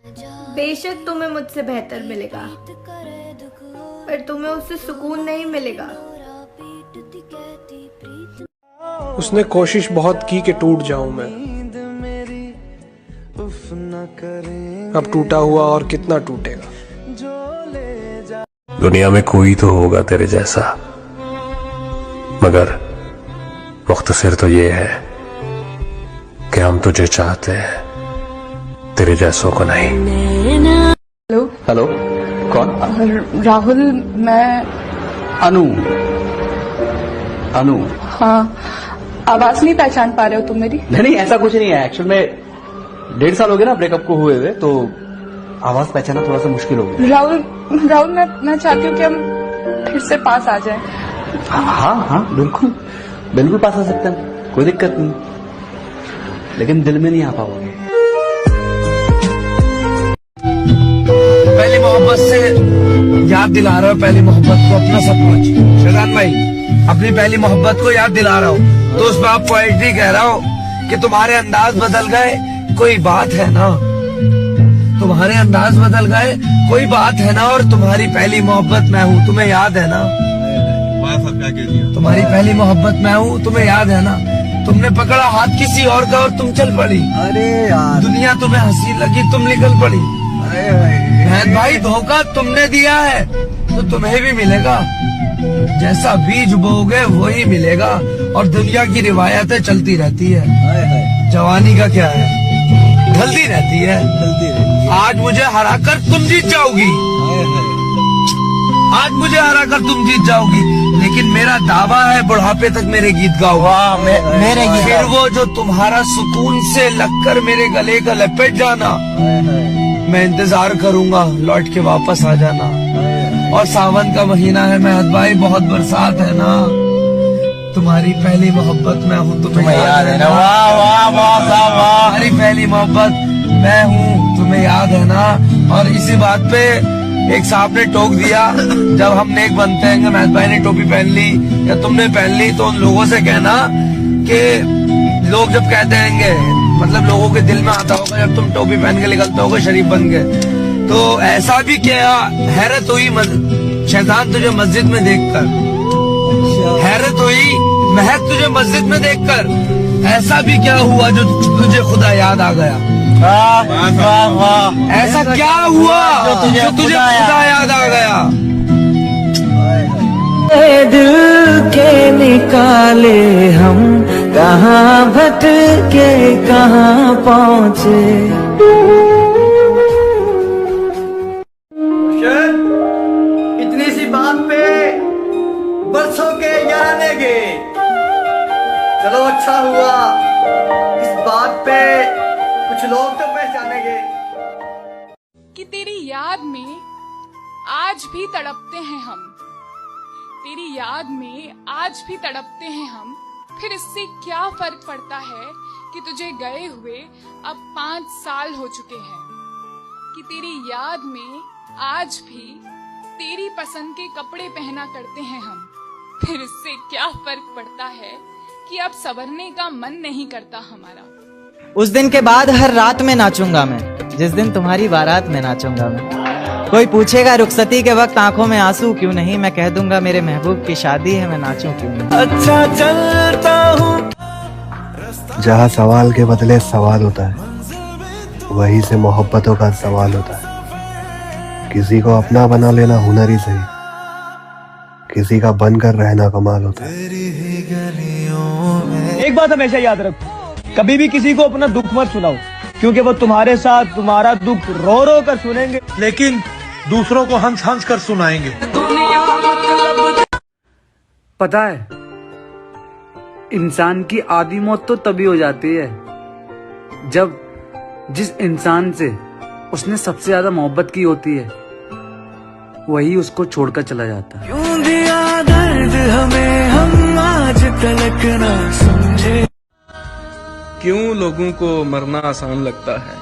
बेशक तुम्हें मुझसे बेहतर मिलेगा, पर तुम्हें उससे सुकून नहीं मिलेगा। उसने कोशिश बहुत की कि टूट जाऊं मैं, अब टूटा हुआ और कितना टूटेगा। दुनिया में कोई तो होगा तेरे जैसा, मगर मुख्तसर तो ये है कि हम तुझे चाहते हैं, तेरे जैसों को नहीं। हेलो हेलो, कौन? राहुल, मैं अनु। अनु? हाँ, आवाज नहीं पहचान पा रहे हो तुम मेरी? नहीं, ऐसा कुछ नहीं है। एक्चुअल में 1.5 साल हो गए ना ब्रेकअप को हुए हुए, तो आवाज पहचाना थोड़ा सा मुश्किल हो गया। राहुल, मैं चाहती हूँ कि हम फिर से पास आ जाएं। हाँ, बिल्कुल पास आ सकते हैं, कोई दिक्कत नहीं, लेकिन दिल में नहीं आ पाओगे। पहली मोहब्बत से याद दिला रहा हूँ, पहली मोहब्बत को, अपना सब कुछ। शैतान भाई, अपनी पहली मोहब्बत को याद दिला रहा हूँ, तो उसमें आप पोएट्री कह रहा हूँ कि तुम्हारे अंदाज बदल गए, कोई बात है ना, तुम्हारे अंदाज बदल गए, कोई बात है ना, और तुम्हारी पहली मोहब्बत मैं हूँ, तुम्हें याद है ना। तुम्हारी पहली मोहब्बत मैं हूँ, तुम्हें याद है ना। तुमने पकड़ा हाथ किसी और का और तुम चल पड़ी। अरे यार, दुनिया तुम्हें हंसी लगी, तुम निकल पड़ी। मेहद भाई, धोखा तुमने दिया है तो तुम्हें भी मिलेगा, जैसा बीज बोओगे वही मिलेगा। और दुनिया की रिवायतें चलती रहती है, जवानी का क्या है, ढलती रहती है। आज मुझे हराकर तुम जीत जाओगी, आज मुझे हराकर तुम जीत जाओगी, लेकिन मेरा दावा है बुढ़ापे तक मेरे गीत गाओ। मेरे गीत फिर वो जो तुम्हारा सुकून से लगकर मेरे गले का लपेट जाना, मैं इंतजार करूंगा, लौट के वापस आ जाना। और सावन का महीना है मेहद भाई, बहुत बरसात है ना, तुम्हारी पहली मोहब्बत मैं हूँ, तुम्हें याद है ना। तुम्हारी पहली मोहब्बत मैं हूँ, तुम्हें याद है ना। और इसी बात पे एक साहब ने टोक दिया, जब हम नेक बनते हैं, मेहद भाई ने टोपी पहन ली या तुमने पहन ली, तो उन लोगों से कहना कि लोग जब कहते हैं, मतलब लोगों के दिल में आता होगा जब तुम टोपी पहन के निकलते होगे शरीफ बन के, तो ऐसा भी क्या हैरत हुई शैतान तुझे मस्जिद में देखकर, हैरत हुई महक तुझे मस्जिद में देखकर, ऐसा भी क्या हुआ जो तुझे खुदा याद आ गया। ऐसा क्या हुआ जो तुझे खुदा याद आ गया। दिल के निकाले हम, कहाँ भटके कहाँ पहुँचे। इतनी सी बात पे बरसों के याराने गे, चलो अच्छा हुआ इस बात पे कुछ लोग तो पहचानेंगे कि तेरी याद में आज भी तड़पते हैं हम, तेरी याद में आज भी तड़पते हैं हम। फिर इससे क्या फर्क पड़ता है कि तुझे गए हुए अब 5 साल हो चुके हैं, कि तेरी याद में आज भी तेरी पसंद के कपड़े पहना करते हैं हम। फिर इससे क्या फर्क पड़ता है कि अब संवरने का मन नहीं करता हमारा। उस दिन के बाद हर रात में नाचूंगा मैं, जिस दिन तुम्हारी बारात में नाचूंगा मैं। कोई पूछेगा रुखसती के वक्त आंखों में आंसू क्यों नहीं, मैं कह दूंगा मेरे महबूब की शादी है, मैं नाचूं क्यों नहीं। अच्छा चलता हूँ। जहाँ सवाल के बदले सवाल होता है, वहीं से मोहब्बतों का सवाल होता है। किसी को अपना बना लेना हुनर ही सही, किसी का बनकर रहना कमाल होता है। एक बात हमेशा याद रखो, कभी भी किसी को अपना दुख मत सुनाओ, क्योंकि वो तुम्हारे साथ तुम्हारा दुख रो रो कर सुनेंगे, लेकिन दूसरों को हंस हंस कर सुनाएंगे। पता है, इंसान की आधी मौत तो तभी हो जाती है जब जिस इंसान से उसने सबसे ज्यादा मोहब्बत की होती है वही उसको छोड़कर चला जाता है। क्यों दिया दर्द हमें, हम आज तलक ना समझे। क्यों लोगों को मरना आसान लगता है,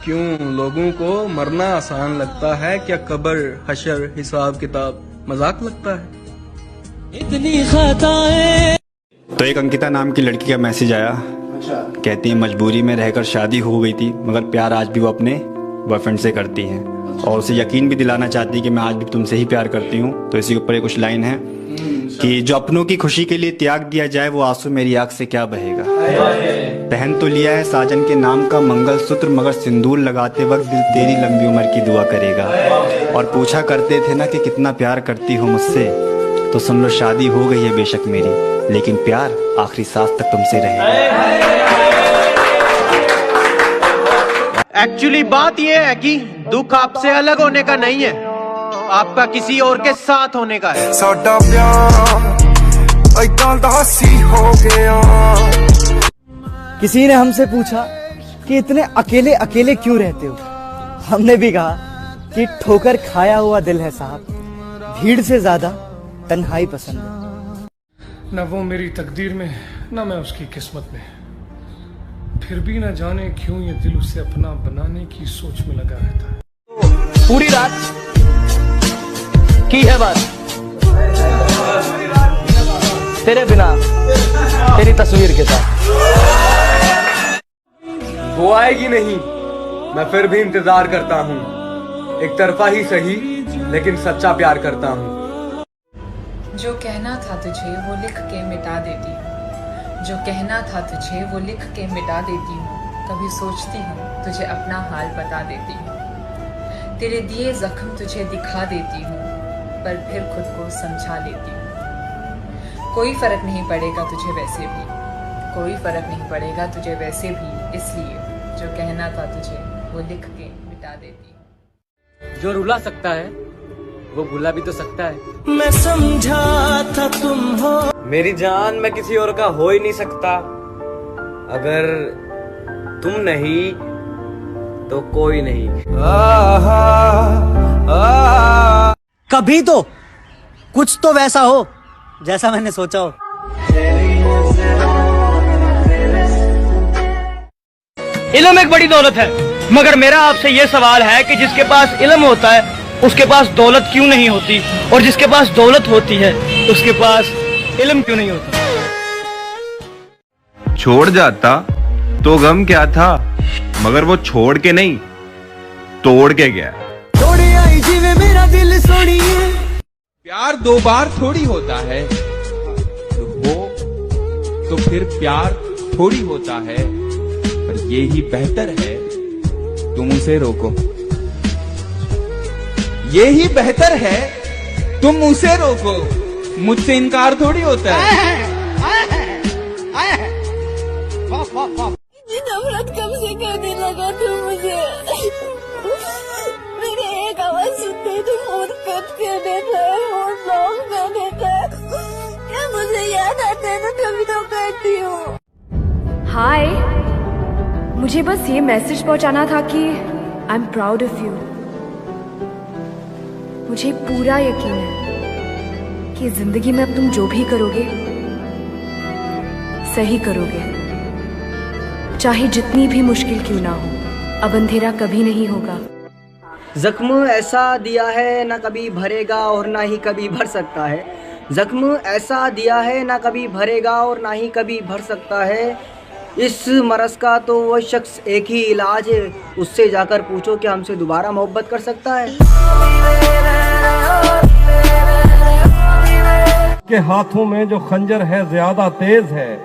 क्यों लोगों को मरना आसान लगता है, क्या कब्र हशर हिसाब किताब मजाक लगता है। इतनी खताएं। तो एक अंकिता नाम की लड़की का मैसेज आया, कहती है मजबूरी में रहकर शादी हो गई थी, मगर प्यार आज भी वो अपने बॉयफ्रेंड से करती हैं और उसे यकीन भी दिलाना चाहती है कि मैं आज भी तुमसे ही प्यार करती हूँ। तो इसी के ऊपर ये कुछ लाइन है कि जो अपनों की खुशी के लिए त्याग दिया जाए वो आंसू मेरी आंख से क्या बहेगा। पहन तो लिया है साजन के नाम का मंगलसूत्र, मगर सिंदूर लगाते वक्त दिल तेरी लंबी उम्र की दुआ करेगा। और पूछा करते थे ना कि कितना प्यार करती हो मुझसे, तो सुन लो शादी हो गई है बेशक मेरी, लेकिन प्यार आखिरी सांस तक तुमसे रहेगा। एक्चुअली बात यह है कि दुख आपसे अलग होने का नहीं है, आपका किसी और के साथ होने का है। साडा प्यार हो गया। किसी ने हमसे पूछा कि इतने अकेले अकेले क्यों रहते हो। हमने भी कहा कि ठोकर खाया हुआ दिल है साहब, भीड़ से ज्यादा तन्हाई पसंद है। न वो मेरी तकदीर में, न मैं उसकी किस्मत में, फिर भी न जाने क्यों ये दिल उसे अपना बनाने की सोच में लगा रहता है। पूरी रात की है बात तेरे बिना तेरी तस्वीर के साथ। वो आएगी नहीं, मैं फिर भी इंतजार करता हूँ। एक तरफा ही सही लेकिन सच्चा प्यार करता हूँ। जो कहना था तुझे वो लिख के मिटा देती हूँ, जो कहना था तुझे वो लिख के मिटा देती हूँ। कभी सोचती हूँ तुझे अपना हाल बता देती हूँ, तेरे दिए जख्म तुझे दिखा देती हूँ, पर फिर खुद को समझा लेती हूँ। कोई फर्क नहीं पड़ेगा तुझे वैसे भी, कोई फर्क नहीं पड़ेगा तुझे वैसे भी, इसलिए जो कहना था तुझे वो लिख के मिटा देती हूँ। जो रुला सकता है वो भुला भी तो सकता है। मैं समझा था तुम हो मेरी जान, मैं किसी और का हो ही नहीं सकता। अगर तुम नहीं तो कोई नहीं। कभी तो कुछ तो वैसा हो जैसा मैंने सोचा हो। इल्म एक बड़ी दौलत है, मगर मेरा आपसे ये सवाल है कि जिसके पास इल्म होता है उसके पास दौलत क्यों नहीं होती, और जिसके पास दौलत होती है उसके पास इल्म क्यों नहीं होता। छोड़ जाता तो गम क्या था, मगर वो छोड़ के नहीं तोड़ के गया। मेरा दिल सोनिए। प्यार दो बार थोड़ी होता है, तो फिर प्यार थोड़ी होता है, पर ये ही बेहतर है तुम उसे रोको। ये ही बेहतर है तुम उसे रोको, मुझसे इनकार थोड़ी होता है। नफरत कब से करने लगा तू मुझे। मेरे एक आवाज सुनते ही तू फोन कट कर देता है, फोन ब्लॉक कर देता है। क्या मुझे याद आता है ना तभी तो करती हूँ। हाय, मुझे बस ये मैसेज पहुंचाना था कि I am proud of you. मुझे पूरा यकीन है कि जिंदगी में अब तुम जो भी करोगे सही करोगे, चाहे जितनी भी मुश्किल क्यों ना हो। अब अंधेरा कभी नहीं होगा। जख्म ऐसा दिया है ना कभी भरेगा और ना ही कभी भर सकता है। जख्म ऐसा दिया है ना कभी भरेगा और ना ही कभी भर सकता है। इस मरज का तो वह शख्स एक ही इलाज है, उससे जाकर पूछो कि हमसे दोबारा मोहब्बत कर सकता है। के हाथों में जो खंजर है ज्यादा तेज है,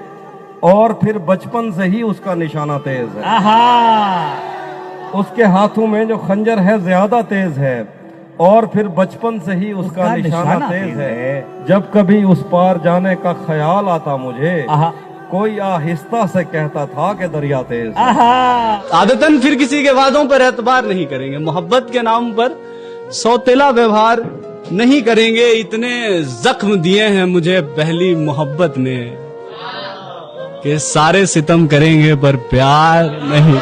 और फिर बचपन से ही उसका निशाना तेज है। उसके हाथों में जो खंजर है ज्यादा तेज है, और फिर बचपन से ही उसका निशाना तेज है। जब कभी उस पार जाने का ख्याल आता मुझे, कोई आहिस्ता से कहता था कि दरिया तेज है। आदतन फिर किसी के वादों पर एतबार नहीं करेंगे, मोहब्बत के नाम पर सौतेला व्यवहार नहीं करेंगे। इतने जख्म दिए हैं मुझे पहली मोहब्बत ने कि सारे सितम करेंगे पर प्यार नहीं।